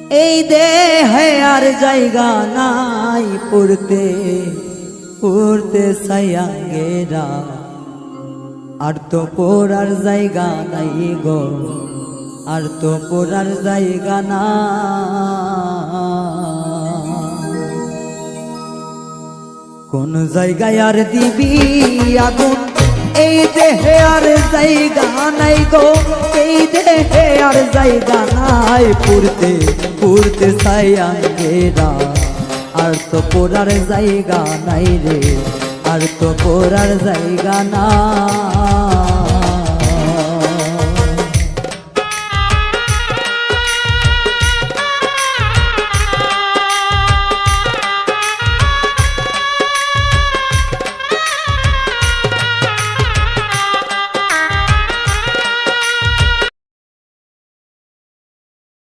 এই দেহে আর জায়গা নাই পড়তে পড়তে সায়াঙ্গেরা, আর তো পড়ার জায়গা নাই গো, আর তো পড়ার জায়গা না। কোন জায়গায় আর দিবি আগুন, এই দেহে আর জায়গা নাই গো, এই দেহে আর জায়গা নাই পড়তে পড়তে সায়াঙ্গেরা, আর তো পড়ার জায়গা নাই রে, আর তো পড়ার জায়গা না।